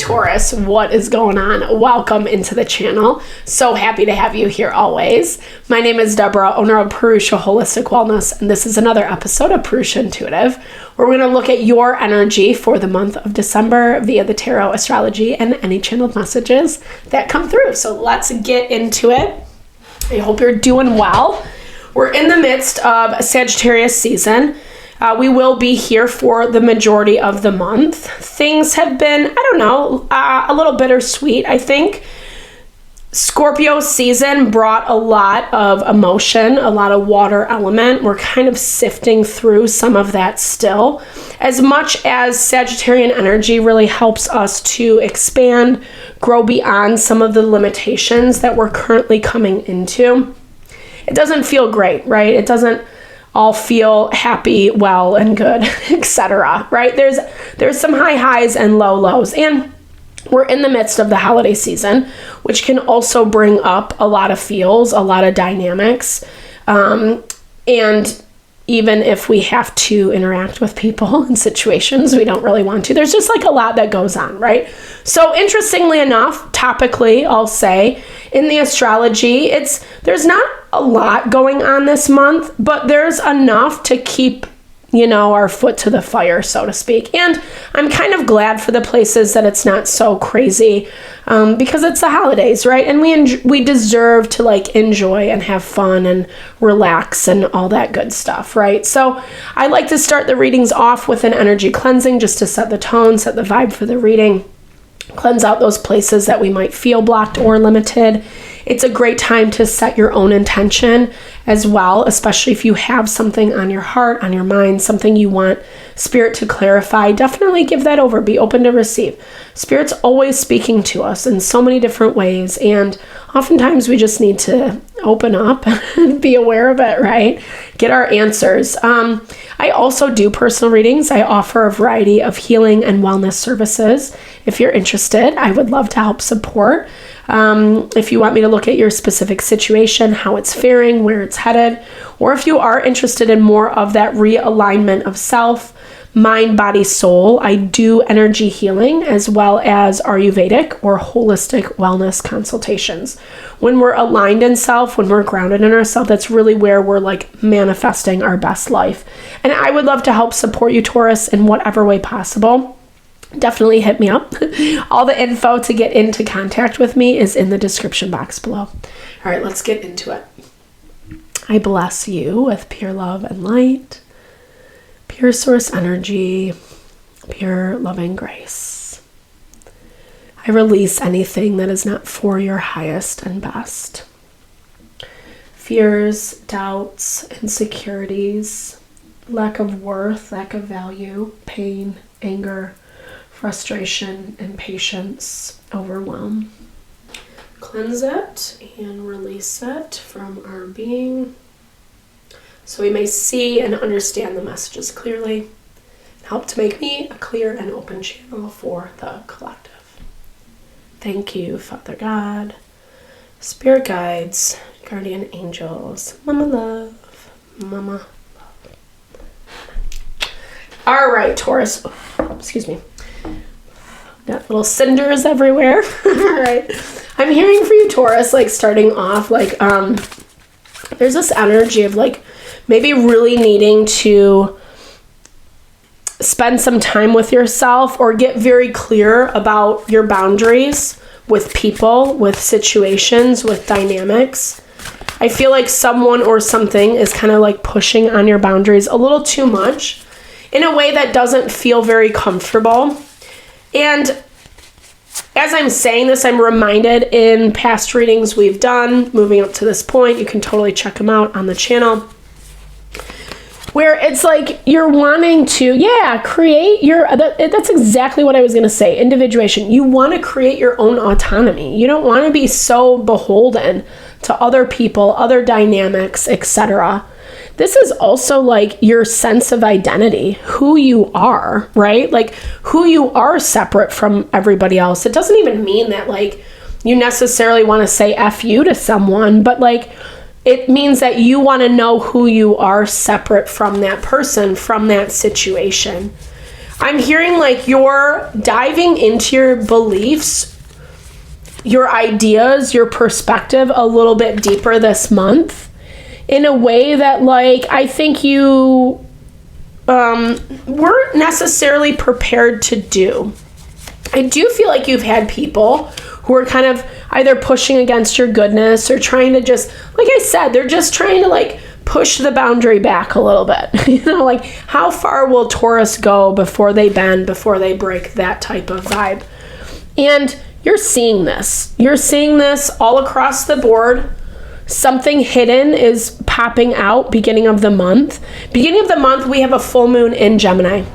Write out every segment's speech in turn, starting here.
Taurus, what is going on? Welcome into the channel. So happy to have you here always. My name is Deborah, owner of Purusha Holistic Wellness, and this is another episode of Purusha Intuitive, where we're going to look at your energy for the month of December via the tarot, astrology, and any channeled messages that come through. So let's get into it. I hope you're doing well. We're in the midst of a Sagittarius season. We will be here for the majority of the month. Things have been, a little bittersweet, I think. Scorpio season brought a lot of emotion, a lot of water element. We're kind of sifting through some of that still. As much as Sagittarian energy really helps us to expand, grow beyond some of the limitations that we're currently coming into, it doesn't feel great, right? It doesn't all feel happy, well, and good, etc. Right? There's some high highs and low lows, and we're in the midst of the holiday season, which can also bring up a lot of feels, a lot of dynamics, and even if we have to interact with people in situations we don't really want to, there's just like a lot that goes on, right? So interestingly enough, topically, I'll say, in the astrology, there's not a lot going on this month, but there's enough to keep, our foot to the fire, so to speak. And I'm kind of glad for the places that it's not so crazy, because it's the holidays, right? And we deserve to enjoy and have fun and relax and all that good stuff, right? So I like to start the readings off with an energy cleansing just to set the tone, set the vibe for the reading, cleanse out those places that we might feel blocked or limited. It's a great time to set your own intention as well, especially if you have something on your heart, on your mind, something you want Spirit to clarify. Definitely give that over. Be open to receive. Spirit's always speaking to us in so many different ways, and oftentimes we just need to open up and be aware of it, right? Get our answers. I also do personal readings. I offer a variety of healing and wellness services. If you're interested, I would love to help support. If you want me to look at your specific situation, how it's faring, where it's headed, or if you are interested in more of that realignment of self, mind, body, soul, I do energy healing as well as Ayurvedic or holistic wellness consultations. When we're aligned in self, when we're grounded in ourselves, that's really where we're manifesting our best life. And I would love to help support you, Taurus, in whatever way possible. Definitely hit me up. All the info to get into contact with me is in the description box below. All right, let's get into it. I bless you with pure love and light, pure source energy, pure loving grace. I release anything that is not for your highest and best. Fears, doubts, insecurities, lack of worth, lack of value, pain, anger, frustration, impatience, overwhelm. Cleanse it and release it from our being so we may see and understand the messages clearly. Help to make me a clear and open channel for the collective. Thank you, Father God, Spirit guides, guardian angels, Mama Love, Mama Love. All right, Taurus. Excuse me. Got little cinders everywhere. All right. I'm hearing for you, Taurus, starting off, there's this energy of maybe really needing to spend some time with yourself or get very clear about your boundaries with people, with situations, with dynamics. I feel like someone or something is kind of pushing on your boundaries a little too much in a way that doesn't feel very comfortable. And as I'm saying this, I'm reminded in past readings we've done, moving up to this point, you can totally check them out on the channel, where it's you're wanting to, create that's exactly what I was going to say, individuation. You want to create your own autonomy. You don't want to be so beholden to other people, other dynamics, etc. This is also your sense of identity, who you are, right? Who you are separate from everybody else. It doesn't even mean that you necessarily want to say F you to someone, but it means that you want to know who you are separate from that person, from that situation. I'm hearing like you're diving into your beliefs, your ideas, your perspective a little bit deeper this month in a way that like I think you weren't necessarily prepared to do. I do feel like you've had people who are kind of either pushing against your goodness or trying to just, like I said, they're just trying to like push the boundary back a little bit. You know, like how far will Taurus go before they bend, before they break, that type of vibe. And you're seeing this. You're seeing this all across the board. Something hidden is popping out beginning of the month. Beginning of the month, we have a full moon in Gemini.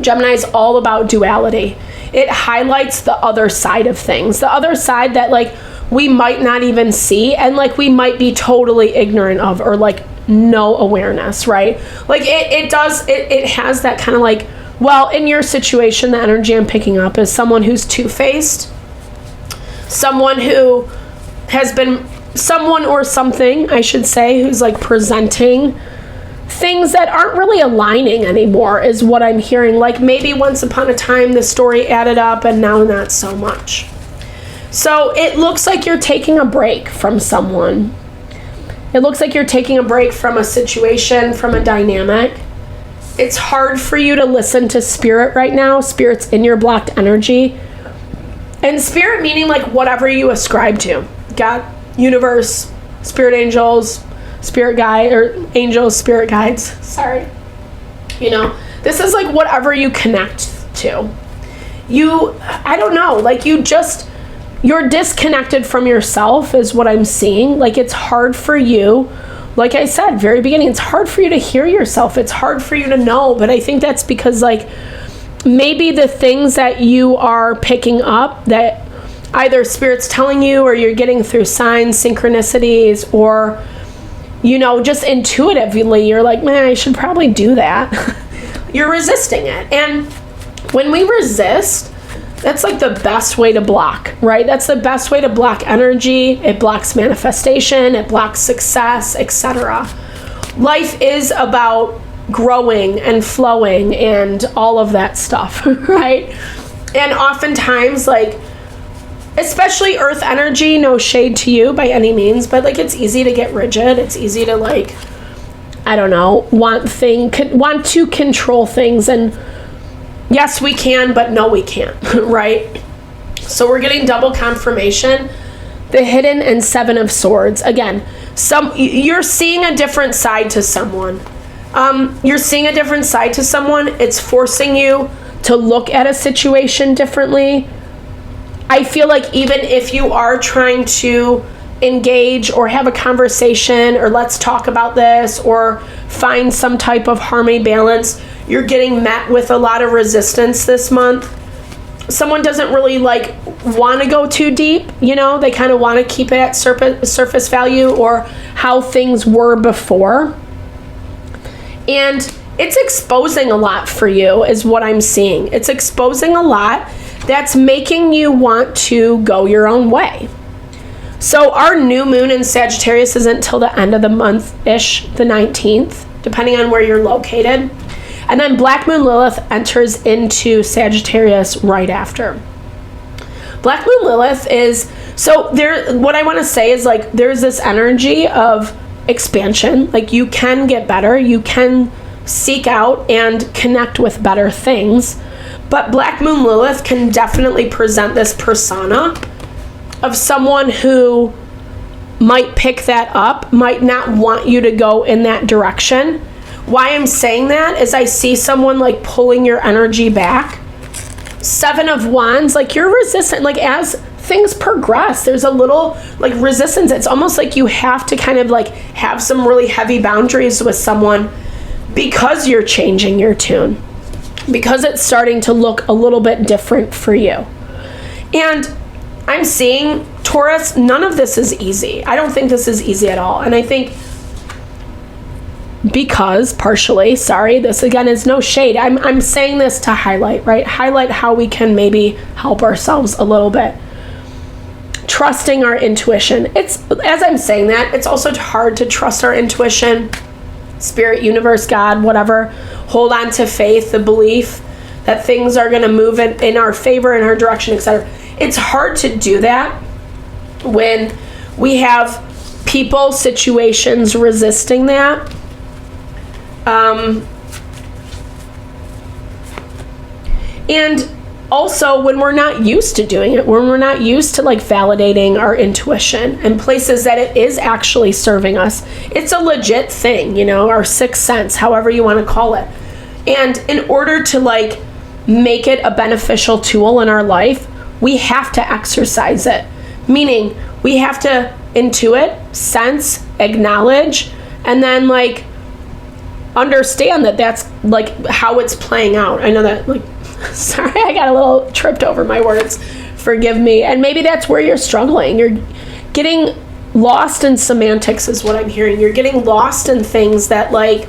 Gemini is all about duality. It highlights the other side of things, the other side that like we might not even see and like we might be totally ignorant of or like no awareness, right? Like it has that kind of like, well, in your situation, the energy I'm picking up is someone who's two-faced, someone who has been, someone or something, I should say, who's like presenting things that aren't really aligning anymore is what I'm hearing. Like maybe once upon a time the story added up and now not so much. So it looks like you're taking a break from someone. It looks like you're taking a break from a situation, from a dynamic. It's hard for you to listen to spirit right now. Spirit's in your blocked energy. And spirit meaning like whatever you ascribe to. God, universe, spirit angels, spirit guide, or angels, spirit guides. Sorry. You know, this is like whatever you connect to. I don't know, like you're disconnected from yourself is what I'm seeing. Like it's hard for you, like I said, very beginning, it's hard for you to hear yourself. It's hard for you to know, but I think that's because like maybe the things that you are picking up that either spirit's telling you or you're getting through signs, synchronicities, or, you know, just intuitively, you're like, man, I should probably do that. You're resisting it. And when we resist, that's like the best way to block, right? That's the best way to block energy. It blocks manifestation, it blocks success, etc. Life is about growing and flowing and all of that stuff, right? And oftentimes, like, especially earth energy, no shade to you by any means, but like it's easy to get rigid. It's easy to like, I don't know, want to control things. And yes, we can, but no, we can't, right? So we're getting double confirmation. The hidden and 7 of swords. Again, you're seeing a different side to someone. You're seeing a different side to someone. It's forcing you to look at a situation differently. I feel like even if you are trying to engage or have a conversation or let's talk about this or find some type of harmony balance, you're getting met with a lot of resistance this month. Someone doesn't really like want to go too deep, you know, they kind of want to keep it at surface value or how things were before. And it's exposing a lot for you is what I'm seeing. It's exposing a lot that's making you want to go your own way. So our new moon in Sagittarius isn't until the end of the month-ish, the 19th, depending on where you're located. And then Black Moon Lilith enters into Sagittarius right after. Black Moon Lilith is, so there, what I want to say is like, there's this energy of expansion. Like you can get better, you can seek out and connect with better things. But Black Moon Lilith can definitely present this persona of someone who might pick that up, might not want you to go in that direction. Why I'm saying that is I see someone like pulling your energy back. 7 of Wands, like you're resistant. Like as things progress, there's a little like resistance. It's almost like you have to kind of like have some really heavy boundaries with someone because you're changing your tune. Because it's starting to look a little bit different for you. And I'm seeing, Taurus, none of this is easy. I don't think this is easy at all. And I think because, partially, sorry, this again is no shade. I'm saying this to highlight, right? Highlight how we can maybe help ourselves a little bit. Trusting our intuition. It's, as I'm saying that, it's also hard to trust our intuition. Spirit, universe, God, whatever. Hold on to faith, the belief that things are going to move in our favor, in our direction, etc. It's hard to do that when we have people, situations resisting that. And also when we're not used to doing it, when we're not used to like validating our intuition and places that it is actually serving us. It's a legit thing, you know, our sixth sense, however you want to call it. And in order to like make it a beneficial tool in our life, we have to exercise it. Meaning we have to intuit, sense, acknowledge, and then like understand that that's like how it's playing out. I know that like, sorry, I got a little tripped over my words. Forgive me. And maybe that's where you're struggling. You're getting lost in semantics is what I'm hearing. You're getting lost in things that like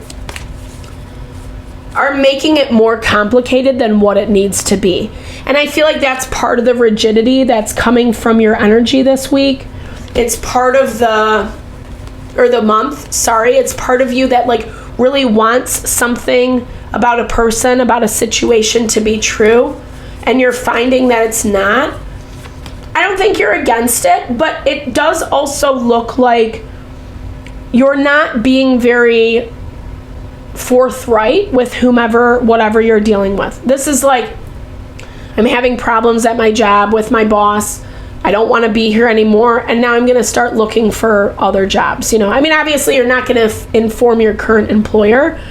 are making it more complicated than what it needs to be. And I feel like that's part of the rigidity that's coming from your energy this week. It's part of the month, sorry. It's part of you that like really wants something about a person, about a situation to be true, and you're finding that it's not. I don't think you're against it, but it does also look like you're not being very forthright with whomever, whatever you're dealing with. This is like, I'm having problems at my job with my boss. I don't want to be here anymore, and now I'm going to start looking for other jobs. You know, I mean, obviously you're not going to inform your current employer,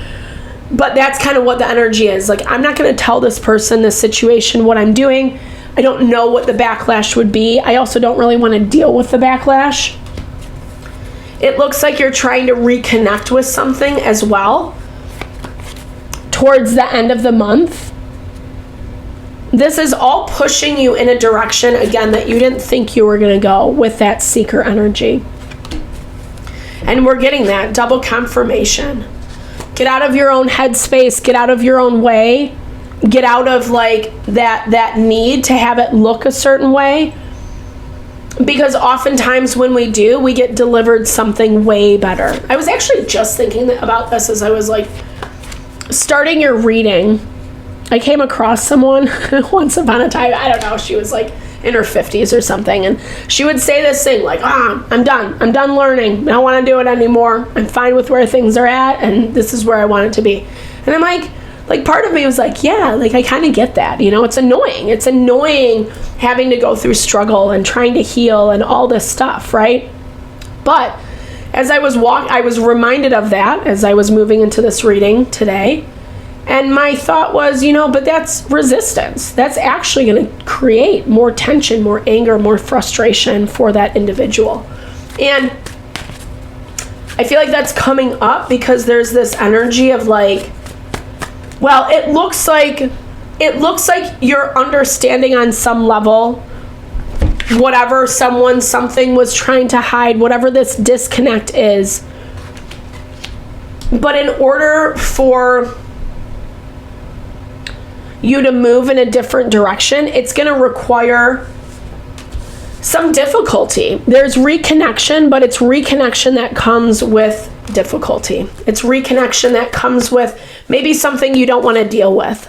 but that's kind of what the energy is. Like, I'm not going to tell this person, this situation, what I'm doing. I don't know what the backlash would be. I also don't really want to deal with the backlash. It looks like you're trying to reconnect with something as well towards the end of the month. This is all pushing you in a direction, again, that you didn't think you were going to go with that seeker energy. And we're getting that double confirmation. Get out of your own headspace. Get out of your own way. Get out of like that need to have it look a certain way. Because oftentimes when we do, we get delivered something way better. I was actually just thinking about this as I was like starting your reading. I came across someone once upon a time, I don't know, she was like in her 50s or something, and she would say this thing like, I'm done learning, I don't want to do it anymore, I'm fine with where things are at, and this is where I want it to be. And I'm like part of me was like, yeah, like I kind of get that, you know. It's annoying having to go through struggle and trying to heal and all this stuff, right? But as I was I was reminded of that as I was moving into this reading today. And my thought was, you know, but that's resistance. That's actually going to create more tension, more anger, more frustration for that individual. And I feel like that's coming up because there's this energy of like, well, it looks like you're understanding on some level whatever something was trying to hide, whatever this disconnect is. But in order for you to move in a different direction, it's going to require some difficulty. There's reconnection, but it's reconnection that comes with difficulty. It's reconnection that comes with maybe something you don't want to deal with.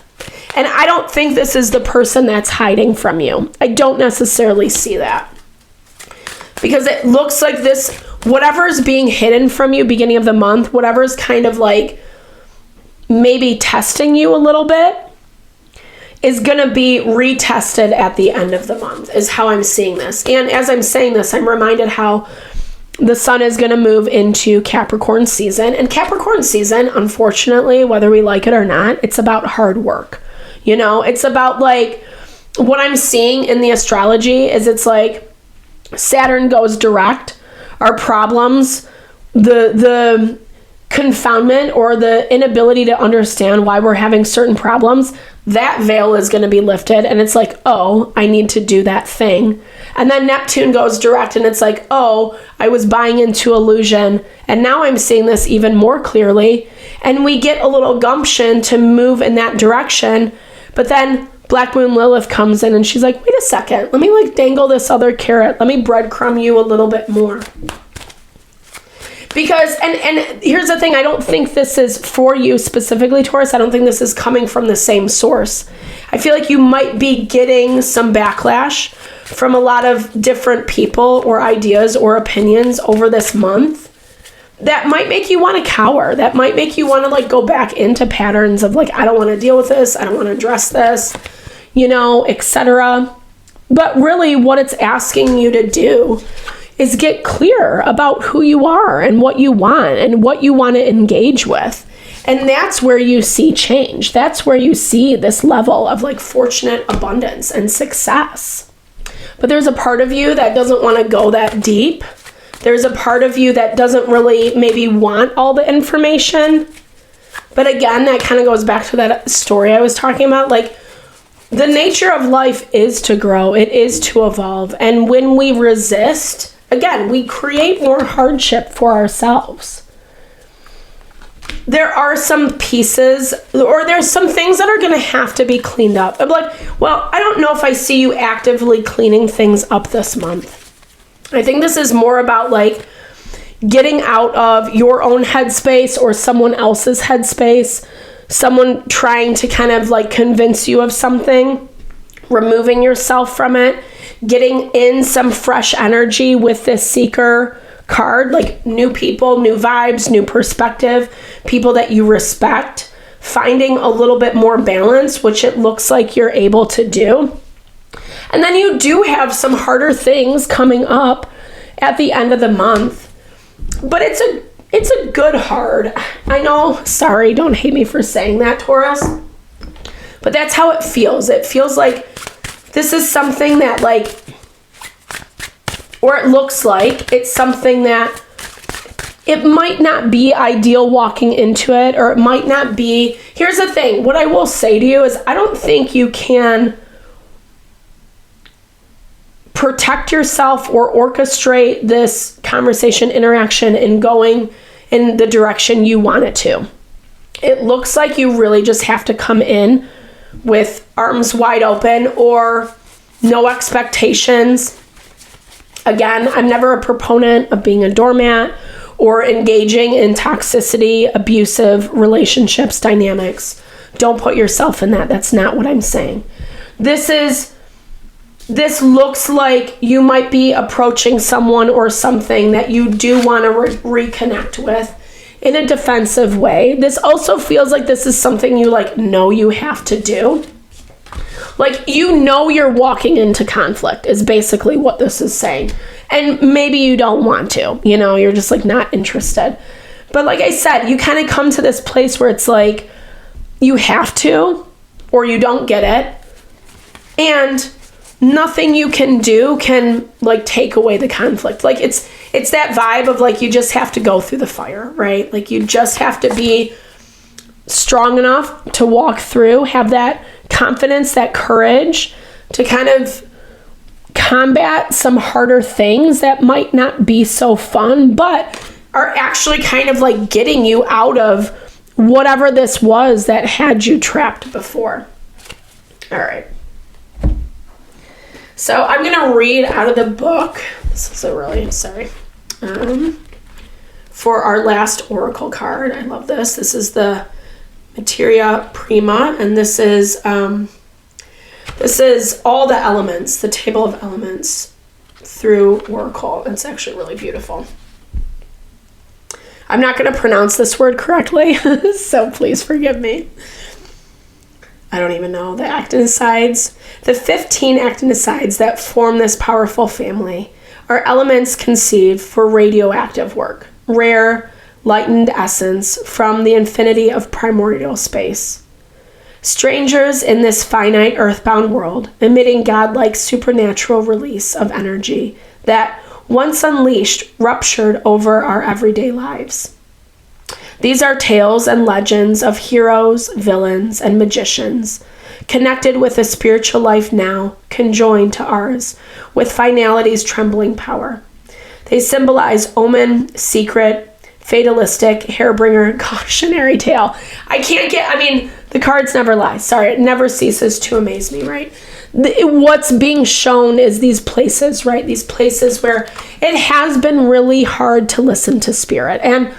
And I don't think this is the person that's hiding from you. I don't necessarily see that. Because it looks like this, whatever is being hidden from you beginning of the month, whatever is kind of like maybe testing you a little bit, is going to be retested at the end of the month, is how I'm seeing this. And as I'm saying this, I'm reminded how the sun is going to move into Capricorn season. And Capricorn season, unfortunately, whether we like it or not, it's about hard work. You know, it's about like, what I'm seeing in the astrology is it's like Saturn goes direct. Our problems, the confoundment or the inability to understand why we're having certain problems, that veil is going to be lifted, and it's like, oh, I need to do that thing. And then Neptune goes direct, and it's like, oh, I was buying into illusion, and now I'm seeing this even more clearly, and we get a little gumption to move in that direction. But then Black Moon Lilith comes in, and she's like, wait a second, let me like dangle this other carrot, let me breadcrumb you a little bit more. Because, and here's the thing, I don't think this is for you specifically, Taurus. I don't think this is coming from the same source. I feel like you might be getting some backlash from a lot of different people or ideas or opinions over this month that might make you want to cower. That might make you want to like go back into patterns of like, I don't want to deal with this. I don't want to address this, etc. But really what it's asking you to do is get clear about who you are and what you want and what you want to engage with. And that's where you see change. That's where you see this level of like fortunate abundance and success. But there's a part of you that doesn't want to go that deep. There's a part of you that doesn't really maybe want all the information. But again, that kind of goes back to that story I was talking about. Like, the nature of life is to grow. It is to evolve. And when we resist, again, we create more hardship for ourselves. There are some pieces, or there's some things that are going to have to be cleaned up. I'm like, well, I don't know if I see you actively cleaning things up this month. I think this is more about like getting out of your own headspace or someone else's headspace, someone trying to kind of like convince you of something, removing yourself from it, getting in some fresh energy with this Seeker card, like new people, new vibes, new perspective, people that you respect, finding a little bit more balance, which it looks like you're able to do. And then you do have some harder things coming up at the end of the month, but it's a good hard. I know, sorry, don't hate me for saying that, Taurus, but that's how it feels. It feels like this is something that like, or it looks like it's something that it might not be ideal walking into it, or it might not be. Here's the thing. What I will say to you is I don't think you can protect yourself or orchestrate this conversation, interaction, and going in the direction you want it to. It looks like you really just have to come in with arms wide open or no expectations. Again, I'm never a proponent of being a doormat or engaging in toxicity, abusive relationships, dynamics. Don't put yourself in that. That's not what I'm saying. This looks like you might be approaching someone or something that you do want to reconnect with in a defensive way. This also feels like this is something you like know you have to do. Like, you're walking into conflict is basically what this is saying. And maybe you don't want to, you're just like not interested. But like I said, you kind of come to this place where it's like you have to, or you don't get it. And nothing you can do can like take away the conflict. Like it's that vibe of like, you just have to go through the fire, right? Like you just have to be strong enough to walk through, have that confidence, that courage to kind of combat some harder things that might not be so fun, but are actually kind of like getting you out of whatever this was that had you trapped before. All right. So I'm going to read out of the book. This is a really, for our last oracle card. I love this. This is the Materia Prima, and this is all the elements, the table of elements through oracle. It's actually really beautiful. I'm not going to pronounce this word correctly, so please forgive me. I don't even know the actinosides. The 15 actinosides that form this powerful family are elements conceived for radioactive work, rare, lightened essence from the infinity of primordial space. Strangers in this finite earthbound world, emitting godlike supernatural release of energy that, once unleashed, ruptured over our everyday lives. These are tales and legends of heroes, villains, and magicians, connected with a spiritual life now conjoined to ours, with finality's trembling power. They symbolize omen, secret, fatalistic, hairbringer, cautionary tale. The cards never lie. Sorry, it never ceases to amaze me, right? What's being shown is these places, right? These places where it has been really hard to listen to spirit. And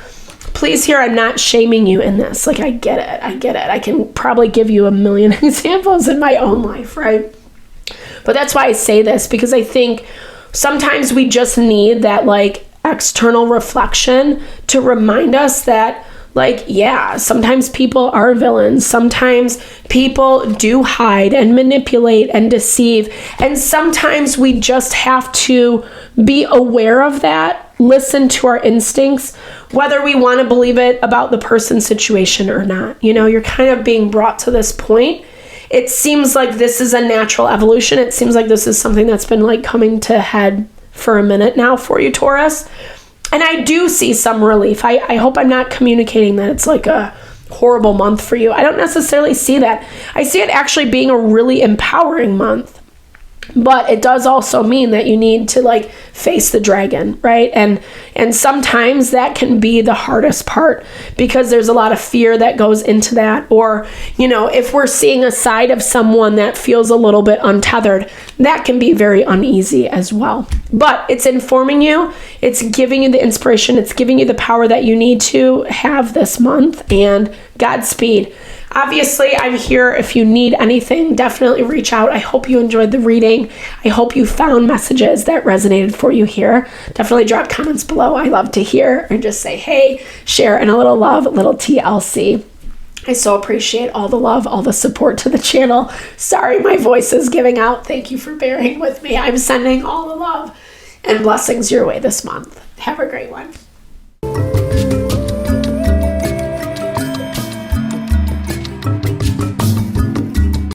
please hear, I'm not shaming you in this. Like, I get it. I can probably give you a million examples in my own life, right? But that's why I say this, because I think sometimes we just need that like external reflection to remind us that, like, yeah, sometimes people are villains. Sometimes people do hide and manipulate and deceive. And sometimes we just have to be aware of that, listen to our instincts, whether we want to believe it about the person's situation or not. You know, you're kind of being brought to this point. It seems like this is a natural evolution. It seems like this is something that's been like coming to head for a minute now for you, Taurus. And I do see some relief. I hope I'm not communicating that it's like a horrible month for you. I don't necessarily see that. I see it actually being a really empowering month. But it does also mean that you need to like face the dragon, right? And sometimes that can be the hardest part because there's a lot of fear that goes into that. Or, you know, if we're seeing a side of someone that feels a little bit untethered, that can be very uneasy as well. But it's informing you, it's giving you the inspiration, it's giving you the power that you need to have this month, and Godspeed. Obviously, I'm here if you need anything. Definitely reach out. I hope you enjoyed the reading. I hope you found messages that resonated for you here. Definitely drop comments below. I love to hear, or just say, hey, share, and a little love, a little TLC. I so appreciate all the love, all the support to the channel. Sorry, my voice is giving out. Thank you for bearing with me. I'm sending all the love and blessings your way this month. Have a great one.